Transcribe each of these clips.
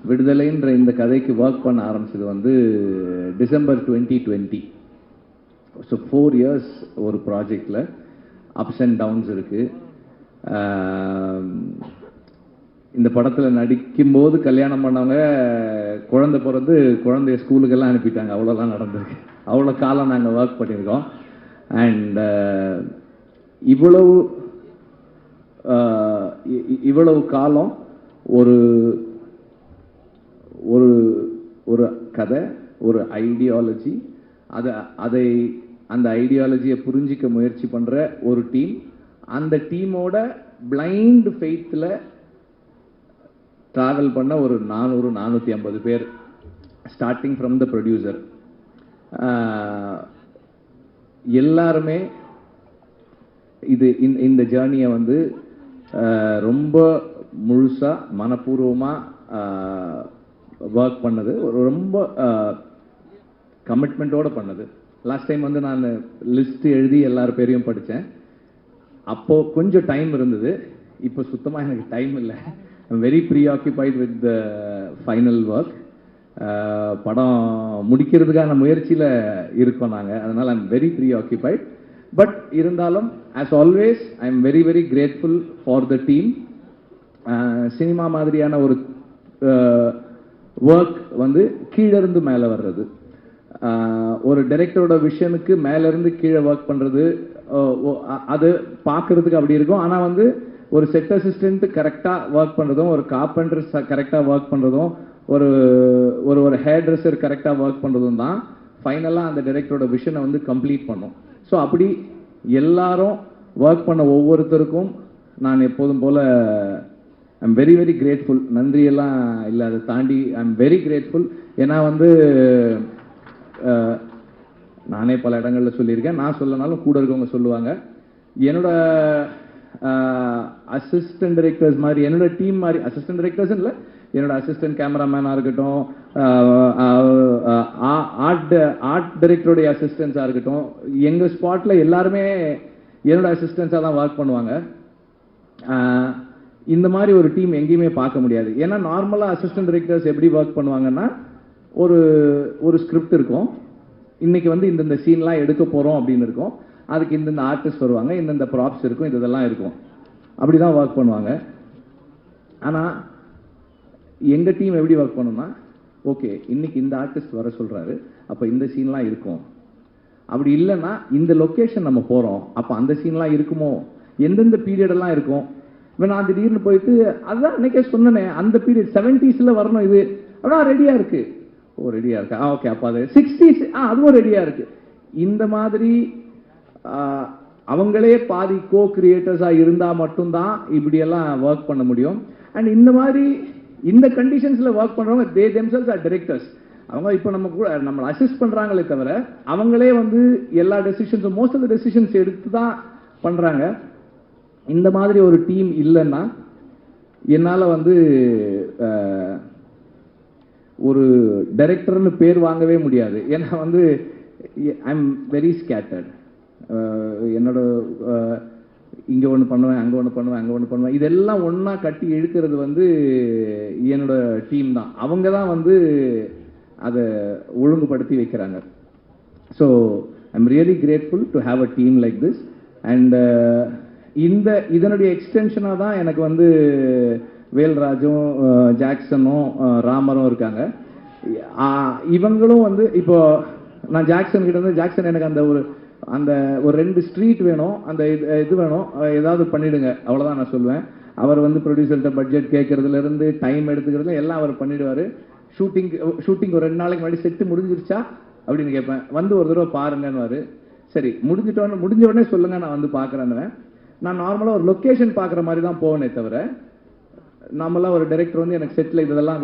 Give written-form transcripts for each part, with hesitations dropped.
விடுதலைன்ற இந்த கதைக்கு ஒர்க் பண்ண ஆரம்பிச்சது வந்து டிசம்பர் 2020. ஸோ 4 years ஒரு ப்ராஜெக்டில் அப்ஸ் அண்ட் டவுன்ஸ் இருக்குது. இந்த படத்தில் நடிக்கும்போது கல்யாணம் பண்ணவங்க குழந்தை பிறந்து குழந்தைய ஸ்கூலுக்கெல்லாம் அனுப்பிட்டாங்க. அவ்வளோலாம் நடந்திருக்கு. அவ்வளோ காலம் நாங்கள் ஒர்க் பண்ணியிருக்கோம். அண்ட் இவ்வளவு காலம் ஒரு ஒரு ஒரு கதை, ஒரு ஐடியாலஜி, அந்த ஐடியாலஜியை புரிஞ்சிக்க முயற்சி பண்ணுற ஒரு டீம், அந்த டீமோட பிளைண்ட் ஃபெய்த்தில் ட்ராவல் பண்ண ஒரு 400-450 பேர், ஸ்டார்டிங் ஃப்ரம் த ப்ரொடியூசர். எல்லாருமே இந்த ஜேர்னியை வந்து ரொம்ப முழுசாக மனப்பூர்வமாக ஒர்க் பண்ணது, ரொம்ப கமிட்மெண்ட்டோடு பண்ணது. லாஸ்ட் டைம் வந்து நான் லிஸ்ட் எழுதி எல்லார் பேரையும் படித்தேன். அப்போது கொஞ்சம் டைம் இருந்தது, இப்போ சுத்தமாக எனக்கு டைம் இல்லை. I'm very preoccupied with the final work. படம் முடிக்கிறதுக்கான முயற்சியில் இருக்கோம் நாங்கள், அதனால் ஐம் வெரி ப்ரீஆக்கியூபைட். பட் இருந்தாலும் as always I am very very grateful for the team. Cinema மாதிரியான ஒரு ஒர்க் வந்து கீழிருந்து மேலே வர்றது, ஒரு டைரக்டரோட விஷனுக்கு மேலேருந்து கீழே ஒர்க் பண்ணுறது, அது பார்க்குறதுக்கு அப்படி இருக்கும். ஆனால் வந்து ஒரு செட் அசிஸ்டன்ட் கரெக்டாக ஒர்க் பண்ணுறதும், ஒரு கார்பெண்டர் கரெக்டாக ஒர்க் பண்ணுறதும், ஒரு ஒரு ஹேர் ட்ரெஸ்ஸர் கரெக்டாக ஒர்க் பண்ணுறதும் தான் ஃபைனலாக அந்த டைரக்டரோட விஷனை வந்து கம்ப்ளீட் பண்ணும். ஸோ அப்படி எல்லாரும் ஒர்க் பண்ண ஒவ்வொருத்தருக்கும் நான் எப்போதும் போல் ஐம் வெரி வெரி கிரேட்ஃபுல். நன்றியெல்லாம் இல்லை, அதை தாண்டி ஐம் வெரி கிரேட்ஃபுல். ஏன்னா வந்து நானே பல இடங்களில் சொல்லியிருக்கேன், நான் சொல்லனாலும் கூட இருக்கவங்க சொல்லுவாங்க, என்னோட அசிஸ்டன்ட் டைரக்டர்ஸ் மாதிரி, என்னோட டீம் மாதிரி, அசிஸ்டன்ட் டைரக்டர்ஸ் இல்லை, என்னோட அசிஸ்டன்ட் கேமராமேனாக இருக்கட்டும், ஆர்ட் டைரக்டருடைய அசிஸ்டன்ஸாக இருக்கட்டும், எங்கள் ஸ்பாட்டில் எல்லாருமே என்னோட அசிஸ்டன்ஸாக தான் ஒர்க் பண்ணுவாங்க. இந்த மாதிரி ஒரு டீம் எங்கேயுமே பார்க்க முடியாது. ஏன்னா நார்மலாக அசிஸ்டன்ட் டைரக்டர்ஸ் எப்படி ஒர்க் பண்ணுவாங்கன்னா, ஒரு ஸ்கிரிப்ட் இருக்கும், இன்னைக்கு வந்து இந்தந்த சீன்லாம் எடுக்க போகிறோம் அப்படின்னு இருக்கும், அதுக்கு இந்தந்த ஆர்டிஸ்ட் வருவாங்க, இந்தந்த ப்ராப்ஸ் இருக்கும், இதெல்லாம் இருக்கும், அப்படி தான் ஒர்க் பண்ணுவாங்க. ஆனால் எங்கள் டீம் எப்படி ஒர்க் பண்ணோம்னா, ஓகே இன்னைக்கு இந்த ஆர்டிஸ்ட் வர சொல்கிறாரு, அப்போ இந்த சீன்லாம் இருக்கும், அப்படி இல்லைன்னா இந்த லொக்கேஷன் நம்ம போகிறோம், அப்போ அந்த சீன்லாம் இருக்குமோ, எந்தெந்த பீரியடெல்லாம் இருக்கும். இப்போ நான் திடீர்னு போயிட்டு அதுதான் அன்றைக்கே சொன்னேனே, அந்த பீரியட் 70s வரணும், இது அப்படின்னா ரெடியாக இருக்குது, ஓ ரெடியாக இருக்கு, ஓகே அப்போ அது 60s அதுவும் ரெடியாக இருக்குது. இந்த மாதிரி அவங்களே பாதி கோ கிரியேட்டர்ஸாக இருந்தால் மட்டும்தான் இப்படியெல்லாம் ஒர்க் பண்ண முடியும். அண்ட் இந்த மாதிரி இந்த கண்டிஷன்ஸில் ஒர்க் பண்ணுறவங்க தே தெம்செல்ஸ் ஆர் டைரக்டர்ஸ். அவங்க இப்போ நம்ம கூட நம்மளை அசிஸ்ட் பண்ணுறாங்களே தவிர அவங்களே வந்து எல்லா டெசிஷன்ஸும் மோஸ்ட் ஆஃப் த டெசிஷன்ஸ் எடுத்து தான் பண்ணுறாங்க. இந்த மாதிரி ஒரு டீம் இல்லைன்னா என்னால் வந்து ஒரு டைரக்டர்னு பேர் வாங்கவே முடியாது. ஏன்னா வந்து ஐ எம் வெரி ஸ்கேட்டர்ட். என்னோட இங்கே ஒன்று பண்ணுவேன், அங்கே ஒன்று பண்ணுவேன், அங்கே ஒன்று பண்ணுவேன், இதெல்லாம் ஒன்றா கட்டி இழுக்கிறது வந்து என்னோட டீம் தான். அவங்க தான் வந்து அதை ஒழுங்குபடுத்தி வைக்கிறாங்க. So I am really grateful to have a team like this. And இதனுடைய எக்ஸ்டென்ஷனாக தான் எனக்கு வந்து வேல்ராஜும் ஜாக்சனும் ராமரும் இருக்காங்க. இவங்களும் வந்து இப்போ நான் ஜாக்சன் கிட்ட வந்து, ஜாக்சன் எனக்கு அந்த ஒரு 2 ஸ்ட்ரீட் வேணும், அந்த இது வேணும், ஏதாவது பண்ணிடுங்க, அவ்வளோதான் நான் சொல்லுவேன். அவர் வந்து ப்ரொடியூசர்கிட்ட பட்ஜெட் கேட்கறதுலேருந்து டைம் எடுத்துக்கிறதுல எல்லாம் அவர் பண்ணிடுவார். ஷூட்டிங் ஒரு 2 நாளைக்கு முன்னாடி செட்டு முடிஞ்சிருச்சா அப்படின்னு கேட்பேன், வந்து ஒரு தடவை பாருங்கன்னு. சரி முடிஞ்ச உடனே சொல்லுங்க, நான் வந்து பார்க்குறேன்னுவேன். நான் நார்மலாக ஒரு லொக்கேஷன் பார்க்குற மாதிரி தான் போவேனே தவிர, நம்மளாம் ஒரு டைரக்டர் வந்து எனக்கு செட்டில் இதெல்லாம்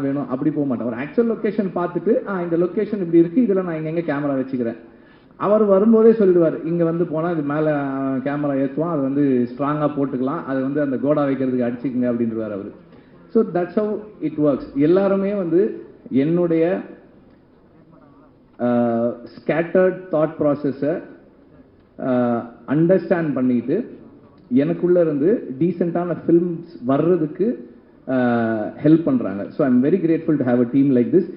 வேணும் அப்படி போக மாட்டேன். ஒரு ஆக்சுவல் லொக்கேஷன் பார்த்துட்டு இந்த லொக்கேஷன் இப்படி இருக்குது, இதில் நான் எங்கே கேமரா வச்சுக்கிறேன், அவர் வரும்போதே சொல்லிடுவார், இங்கே வந்து போனால் இது மேலே கேமரா ஏற்றுவோம், அது வந்து ஸ்ட்ராங்காக போட்டுக்கலாம், அது வந்து அந்த கோடா வைக்கிறதுக்கு அடிச்சுக்குங்க அப்படின்றவார் அவர். So that's how it works. எல்லாருமே வந்து என்னுடைய ஸ்கேட்டர்ட் தாட் ப்ராசஸை அண்டர்ஸ்டாண்ட் பண்ணிட்டு எனக்குள்ளே இருந்து டீசெண்டான ஃபில்ம்ஸ் வர்றதுக்கு ஹெல்ப் பண்ணுறாங்க. So I am very grateful to have a team like this.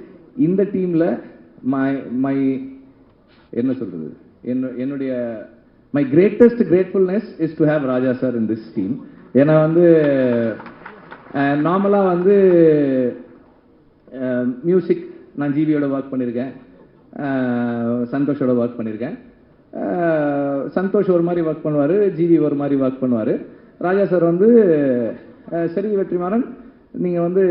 இந்த டீமில் மை என்ன சொல்கிறது, என்னுடைய my greatest gratefulness is to have Raja sir in this team. ஏன்னா வந்து நார்மலாக வந்து மியூசிக் நான் ஜிவியோட ஒர்க் பண்ணியிருக்கேன், சந்தோஷோட ஒர்க் பண்ணியிருக்கேன். சந்தோஷ் ஒரு மாதிரி ஒர்க் பண்ணுவார், ஜிவி ஒரு மாதிரி ஒர்க் பண்ணுவார். ராஜா சார் வந்து சரி வெற்றிமாறன் நீங்கள் வந்து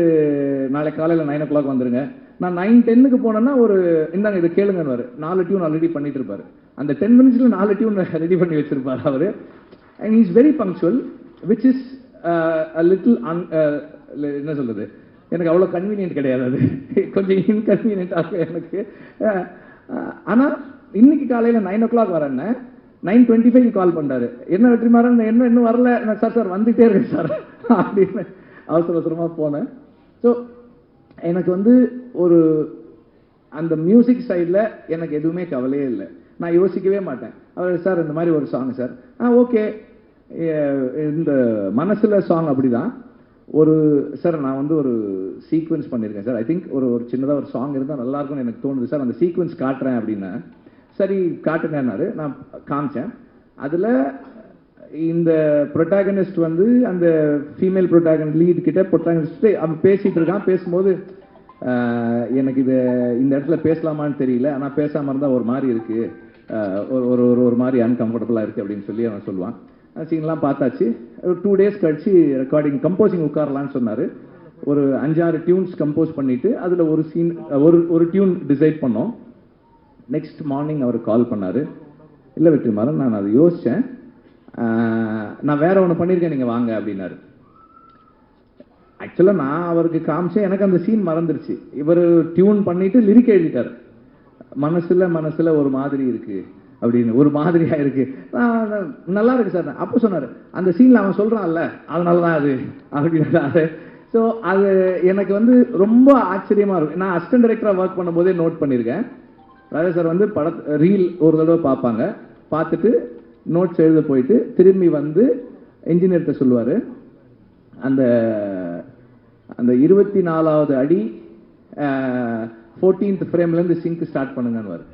நாளைக்கு காலையில் 9 o'clock வந்துடுங்க. நான் 9:10 போனேன்னா ஒரு இந்தாங்க இதை கேளுங்கன்னு 4 டியூன் ஆல்ரெடி பண்ணிட்டு இருப்பார். அந்த 10 minutes 4 டியூன் ரெடி பண்ணி வச்சிருப்பார் அவர். And is very punctual, which is little என்ன சொல்றது, எனக்கு அவ்வளோ கன்வீனியன்ட் கிடையாது, அது கொஞ்சம் இன்கன்வீனியன்டாக எனக்கு. ஆனால் இன்னைக்கு காலையில் 9 o'clock வரேன்னு 9:25 கால் பண்ணுறாரு. என்ன வெற்றிமாறன் என்ன இன்னும் வரல? சார் சார் வந்துகிட்டே இருக்கு சார் அப்படின்னு அவசர அவசரமாக போனேன். ஸோ எனக்கு வந்து ஒரு அந்த மியூசிக் சைடில் எனக்கு எதுவுமே கவலையே இல்லை. நான் யோசிக்கவே மாட்டேன். அவர் சார் இந்த மாதிரி ஒரு சாங் சார், ஓகே இந்த மனசில் சாங் அப்படி தான் ஒரு சார் நான் வந்து ஒரு சீக்வன்ஸ் பண்ணியிருக்கேன் சார், ஐ திங்க் ஒரு சின்னதாக ஒரு சாங் இருந்தால் நல்லாயிருக்கும்னு எனக்கு தோணுது சார், அந்த சீக்வன்ஸ் காட்டுறேன் அப்படின்னா சரி காட்டுங்கன்னாரு. நான் காமிச்சேன். அதில் இந்த ப்ரொட்டாகனிஸ்ட் வந்து அந்த ஃபீமேல் ப்ரொட்டாகனிஸ்ட் லீட் கிட்ட ப்ரொட்டாகனிஸ்ட் அவன் பேசிகிட்டு இருக்கான். பேசும்போது எனக்கு இது இந்த இடத்துல பேசலாமான்னு தெரியல, ஆனால் பேசாமல் இருந்தால் ஒரு மாதிரி இருக்குது, ஒரு மாதிரி அன்கம்ஃபர்டபுளாக இருக்குது அப்படின்னு சொல்லி அவன் சொல்லுவான். சீன்லாம் பார்த்தாச்சு. ஒரு 2 days கழிச்சு ரெக்கார்டிங் கம்போசிங் உட்காரலான்னு சொன்னார். ஒரு 5-6 டியூன்ஸ் கம்போஸ் பண்ணிவிட்டு அதில் ஒரு சீன் ஒரு டியூன் டிசைட் பண்ணோம். நெக்ஸ்ட் மார்னிங் அவர் கால் பண்ணார். இல்லை வெற்றிமாறன் நான் அதை யோசித்தேன், நான் வேற ஒன்று பண்ணியிருக்கேன் நீங்கள் வாங்க அப்படின்னாரு. ஆக்சுவலாக நான் அவருக்கு காமிச்சேன், எனக்கு அந்த சீன் மறந்துருச்சு. இவர் டியூன் பண்ணிட்டு லிரிக் எழுதிட்டார். மனசில் ஒரு மாதிரி இருக்கு அப்படின்னு, ஒரு மாதிரியா இருக்கு, நல்லா இருக்கு சார். அப்போ சொன்னார் அந்த சீனில் அவன் சொல்கிறான்ல அதனால தான் அது அப்படின்னாரு. ஸோ அது எனக்கு வந்து ரொம்ப ஆச்சரியமாக இருக்கும். நான் அசிஸ்டன்ட் டைரக்டராக ஒர்க் பண்ணும்போதே நோட் பண்ணியிருக்கேன். ராஜா சார் வந்து ரீல் ஒரு தடவை பார்ப்பாங்க, பார்த்துட்டு நோட்ஸ் எழுத போயிட்டு திரும்பி வந்து என்ஜினியர்கிட்ட சொல்லுவார், அந்த அந்த 24வது அடி 14th ஃப்ரேம்லேருந்து சிங்க் ஸ்டார்ட் பண்ணுங்கன்னு.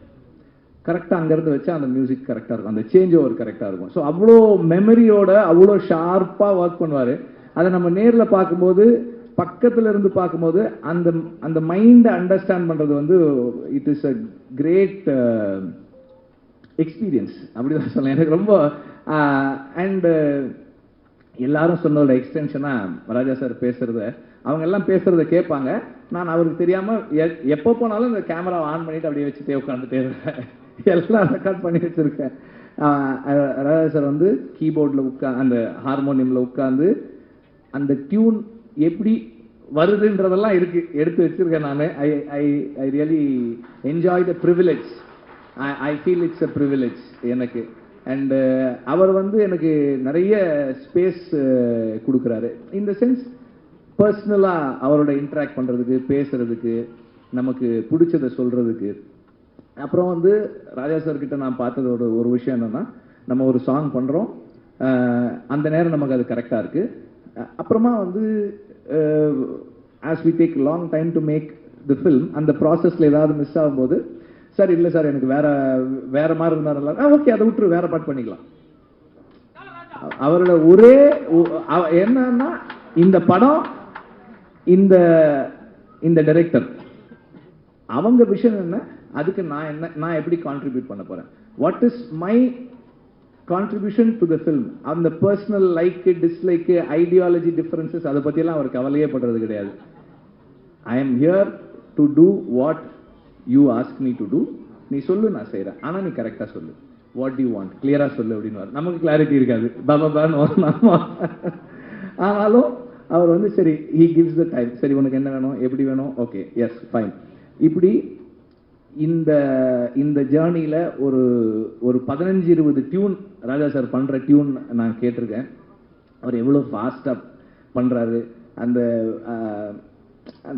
கரெக்டாக அங்கேருந்து வச்சா அந்த மியூசிக் கரெக்டாக இருக்கும், அந்த சேஞ்ச் ஓவர் கரெக்டாக இருக்கும். ஸோ அவ்வளோ மெமரியோட அவ்வளோ ஷார்ப்பாக ஒர்க் பண்ணுவார். அதை நம்ம நேரில் பார்க்கும்போது பக்கத்தில் இருந்து பார்க்கும்போது அந்த அந்த மைண்டை அண்டர்ஸ்டாண்ட் பண்ணுறது வந்து it is a great experience அப்படிதான் சொல்லலாம். எனக்கு ரொம்ப அண்டு எல்லாரும் சொன்னதோட எக்ஸ்டென்ஷனாக ராஜா சார் பேசுகிறத அவங்க எல்லாம் பேசுகிறத கேட்பாங்க. நான் அவருக்கு தெரியாமல் எப்போ போனாலும் இந்த கேமராவை ஆன் பண்ணிவிட்டு அப்படியே வச்சுட்டே உட்காந்துட்டே இருக்கேன். எல்லாம் ரெக்கார்ட் பண்ணி வச்சுருக்கேன். ராஜா சார் வந்து கீபோர்டில் அந்த ஹார்மோனியமில் உட்காந்து அந்த டியூன் எப்படி வருதுன்றதெல்லாம் எடுத்து வச்சுருக்கேன். நான் I really enjoy the privilege. I feel it's a privilege எனக்கு. அண்டு அவர் வந்து எனக்கு நிறைய ஸ்பேஸ் கொடுக்குறாரு. இந்த சென்ஸ் பர்சனலாக அவரோட இன்ட்ராக்ட் பண்ணுறதுக்கு, பேசுகிறதுக்கு, நமக்கு பிடிச்சதை சொல்கிறதுக்கு. அப்புறம் வந்து ராஜா சார்கிட்ட நான் பார்த்ததோட ஒரு விஷயம் என்னென்னா, நம்ம ஒரு சாங் பண்ணுறோம், அந்த நேரம் நமக்கு அது கரெக்டாக இருக்குது. அப்புறமா வந்து as we take long time to make the film, அந்த ப்ராசஸில் ஏதாவது மிஸ் ஆகும்போது சார் இல்லை சார் எனக்கு வேற மாதிரி இருந்தாலும் ஓகே அதை விட்டுரு வேற பாட்டு பண்ணிக்கலாம். அவரோட ஒரே என்னன்னா இந்த படம் இந்த டைரக்டர் அவங்க விஷயம் என்ன, அதுக்கு நான் எப்படி கான்ட்ரிபியூட் பண்ண போறேன், what is my contribution to the film. அந்த personal like dislike ideology differences அதை பற்றியெல்லாம் அவர் கவலையே படுறது கிடையாது. I am here to do what you ask me to do. நீ சொல்லு நான் செய்கிறேன், ஆனால் நீ கரெக்டாக சொல்லு, வாட் யூ வாண்ட் கிளியராக சொல்லு அப்படின்னு. நமக்கு கிளாரிட்டி இருக்காது, பாபான்னு ஆனாலும் அவர் வந்து சரி ஹீ கிவ்ஸ் த டைம், சரி உனக்கு என்ன வேணும் எப்படி வேணும், ஓகே எஸ் ஃபைன். இப்படி இந்த ஜேர்னியில் ஒரு 15-20 டியூன் ராஜா சார் பண்ணுற டியூன் நான் கேட்டிருக்கேன். அவர் எவ்வளோ ஃபாஸ்ட்டாக பண்ணுறாரு. அந்த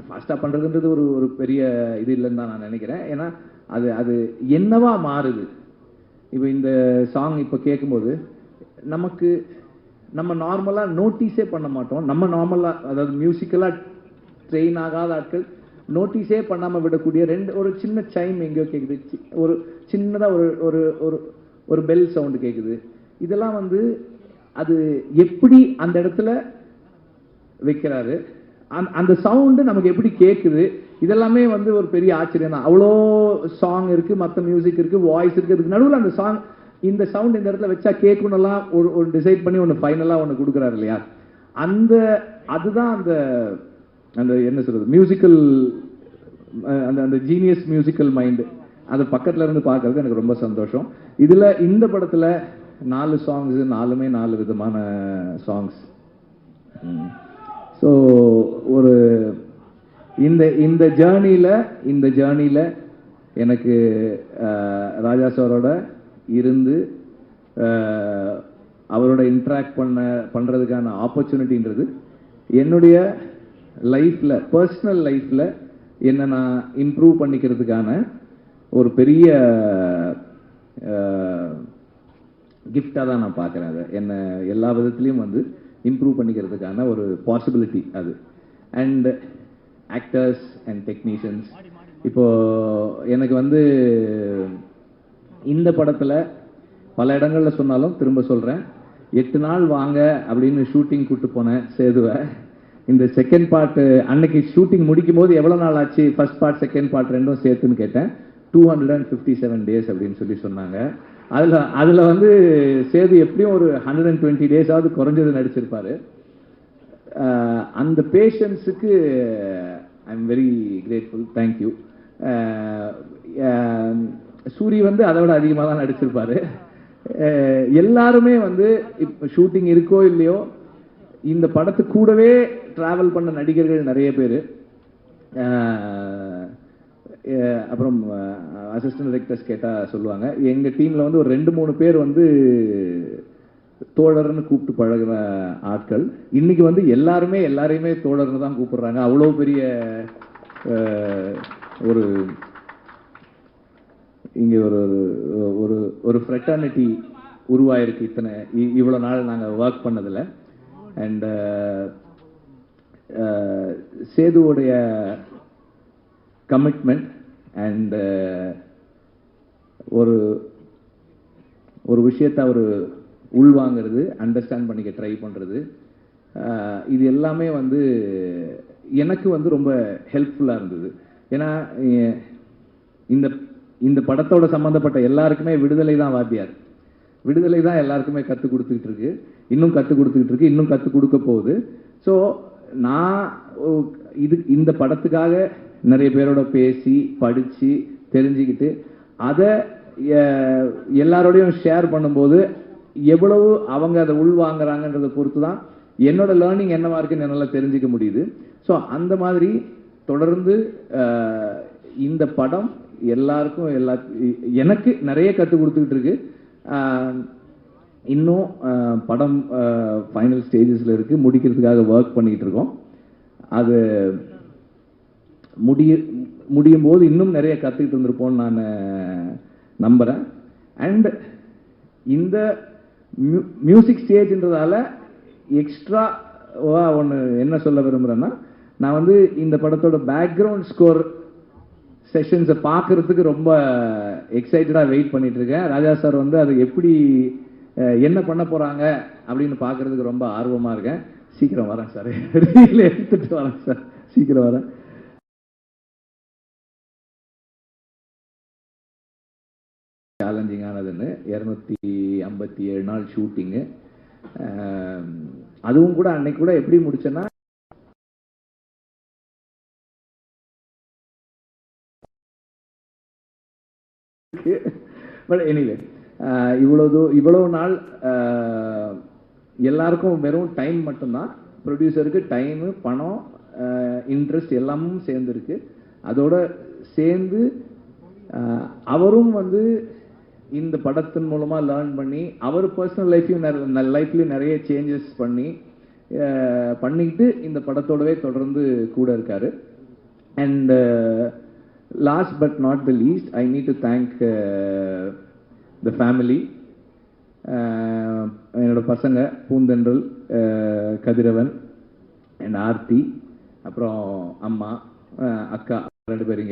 ஃபாஸ்ட்டாக பண்ணுறதுன்றது ஒரு பெரிய இது இல்லைன்னு தான் நான் நினைக்கிறேன். ஏன்னா அது என்னவா மாறுது. இப்போ இந்த சாங் இப்போ கேட்கும்போது நமக்கு நம்ம நார்மலாக நோட்டீஸே பண்ண மாட்டோம். நம்ம நார்மலாக, அதாவது மியூசிக்கலாக ட்ரெயின் ஆகாத ஆட்கள் நோட்டீஸே பண்ணாமல் விடக்கூடிய ஒரு சின்ன சைம் எங்கேயோ கேட்குது, ஒரு சின்னதாக ஒரு ஒரு ஒரு பெல் சவுண்டு கேட்குது. இதெல்லாம் வந்து அது எப்படி அந்த இடத்துல வைக்கிறாரு, அந்த சவுண்டு நமக்கு எப்படி கேட்குது, இதெல்லாமே வந்து ஒரு பெரிய ஆச்சரியம் தான். அவ்வளோ சாங் இருக்கு, மற்ற மியூசிக் இருக்கு, வாய்ஸ் இருக்கு, இதுக்கு நடுவில் அந்த சாங், இந்த சவுண்ட் இந்த இடத்துல வச்சா கேட்கணும்லாம் ஒரு டிசைட் பண்ணி ஒன்று ஃபைனலாக ஒன்று கொடுக்குறாரு இல்லையா. அதுதான் அந்த அந்த என்ன சொல்றது, மியூசிக்கல், அந்த அந்த ஜீனியஸ் மியூசிக்கல் மைண்டு. அது பக்கத்துல இருந்து பார்க்கறது எனக்கு ரொம்ப சந்தோஷம். இதுல இந்த படத்துல 4 சாங்ஸ், 4மே 4 விதமான சாங்ஸ். ஸோ ஒரு இந்த ஜேர்னியில் எனக்கு ராஜா சாரோட இருந்து அவரோட இன்ட்ராக்ட் பண்ணுறதுக்கான ஆப்பர்ச்சுனிட்டின்றது என்னுடைய லைஃப்பில், பர்சனல் லைஃப்பில் என்னை நான் இம்ப்ரூவ் பண்ணிக்கிறதுக்கான ஒரு பெரிய கிஃப்டாக தான் நான் பார்க்குறேன். அதை என்னை எல்லா விதத்துலேயும் வந்து இம்ப்ரூவ் பண்ணிக்கிறதுக்கான ஒரு பாசிபிலிட்டி அது. அண்ட் ஆக்டர்ஸ் அண்ட் டெக்னீஷியன்ஸ், இப்போது எனக்கு வந்து இந்த படத்தில் பல இடங்களில் சொன்னாலும் திரும்ப சொல்கிறேன், 8 நாள் வாங்க அப்படின்னு ஷூட்டிங் கூப்பிட்டு போனேன் சேதுவை. இந்த செகண்ட் பார்ட்டு அன்னைக்கு ஷூட்டிங் முடிக்கும் போது எவ்வளோ நாள் ஆச்சு, ஃபர்ஸ்ட் பார்ட் செகண்ட் பார்ட் ரெண்டும் சேர்த்துன்னு கேட்டேன். 257 டேஸ் அப்படின்னு சொன்னாங்க. அதில் வந்து சேது எப்படியும் ஒரு 120 டேஸாவது குறைஞ்சது நடிச்சிருப்பாரு. அந்த பேஷன்ஸுக்கு I am very grateful, thank you. Soori வந்து அதை விட அதிகமாக தான் நடிச்சிருப்பாரு. எல்லாருமே வந்து இப்போ ஷூட்டிங் இருக்கோ இல்லையோ இந்த படத்து கூடவே டிராவல் பண்ண நடிகர்கள் நிறைய பேர். அப்புறம் அசிஸ்டன்ட் டைரக்டர்ஸ் கேட்டால் சொல்லுவாங்க, எங்கள் டீமில் வந்து ஒரு 2-3 பேர் வந்து தோழர்னு கூப்பிட்டு பழகிற ஆட்கள். இன்னைக்கு வந்து எல்லாரையுமே தோழர்னு தான் கூப்பிடுறாங்க. அவ்வளோ பெரிய ஒரு இங்கே ஒரு ஃப்ரெட்டர்னிட்டி உருவாயிருக்கு இவ்வளோ நாள் நாங்கள் ஒர்க் பண்ணதில். அண்ட் சேதுவோடைய கமிட்மெண்ட் அண்ட் ஒரு விஷயத்தை அவர் உள்வாங்கிறது, அண்டர்ஸ்டாண்ட் பண்ணிக்க ட்ரை பண்ணுறது, இது எல்லாமே வந்து எனக்கு வந்து ரொம்ப ஹெல்ப்ஃபுல்லாக இருந்தது. ஏன்னா இந்த படத்தோட சம்மந்தப்பட்ட எல்லாருக்குமே விடுதலை தான் வாத்தியார். விடுதலை தான் எல்லாருக்குமே கற்றுக் கொடுத்துக்கிட்டு இருக்கு, இன்னும் கற்றுக் கொடுத்துக்கிட்டு இருக்கு, இன்னும் கற்றுக் கொடுக்க போகுது. ஸோ நான் இந்த படத்துக்காக நிறைய பேரோட பேசி படித்து தெரிஞ்சுக்கிட்டு அதை எல்லாரோடையும் ஷேர் பண்ணும்போது எவ்வளவு அவங்க அதை உள்வாங்கிறாங்கன்றதை பொறுத்து தான் என்னோட லேர்னிங் என்னவா இருக்குன்னு என்னால் தெரிஞ்சுக்க முடியுது. ஸோ அந்த மாதிரி தொடர்ந்து இந்த படம் எல்லாருக்கும் எனக்கு நிறைய கற்றுக் கொடுத்துக்கிட்டு இருக்கு. இன்னும் படம் ஃபைனல் ஸ்டேஜஸில் இருக்குது, முடிக்கிறதுக்காக ஒர்க் பண்ணிக்கிட்டு இருக்கோம். அது முடியும் போது இன்னும் நிறைய கற்றுக்கிட்டு இருந்திருப்போம்னு நான் நம்புகிறேன். அண்ட் இந்த மியூசிக் ஸ்டேஜ்ன்றதால எக்ஸ்ட்ராவா ஒன்று என்ன சொல்ல விரும்புகிறேன்னா, நான் வந்து இந்த படத்தோட பேக்ரவுண்ட் ஸ்கோர் செஷன்ஸை பார்க்கறதுக்கு ரொம்ப எக்ஸைட்டடாக வெயிட் பண்ணிட்டு இருக்கேன். ராஜா சார் வந்து அது எப்படி என்ன பண்ண போகிறாங்க அப்படின்னு பார்க்கறதுக்கு ரொம்ப ஆர்வமாக இருக்கேன். சீக்கிரம் வரேன் சார், ரீல் எடுத்துட்டு வரேன் சார், சீக்கிரம் வரேன். சேலஞ்சிங்கானதுன்னு 257 நாள் ஷூட்டிங்கு. அதுவும் கூட அன்னைக்கு கூட எப்படி முடிச்சேன்னா, பட் எனிவே இவ்வளவு நாள் எல்லாருக்கும் வெறும் டைம் மட்டும்தான், ப்ரொடியூசருக்கு டைமு, பணம், இன்ட்ரெஸ்ட் எல்லாமும் சேர்ந்துருக்கு. அதோட சேர்ந்து அவரும் வந்து இந்த படத்தின் மூலமாக லேர்ன் பண்ணி அவர் பர்சனல் லைஃப்லையும் நிறைய சேஞ்சஸ் பண்ணிக்கிட்டு இந்த படத்தோடவே தொடர்ந்து கூட இருக்காரு. And last but not the least, I need to thank the family. என்னோட பசங்க பூந்தென்றல், கதிரவன் அண்ட் ஆர்த்தி, அப்புறம் அம்மா, அக்கா 2 பேர் இங்கே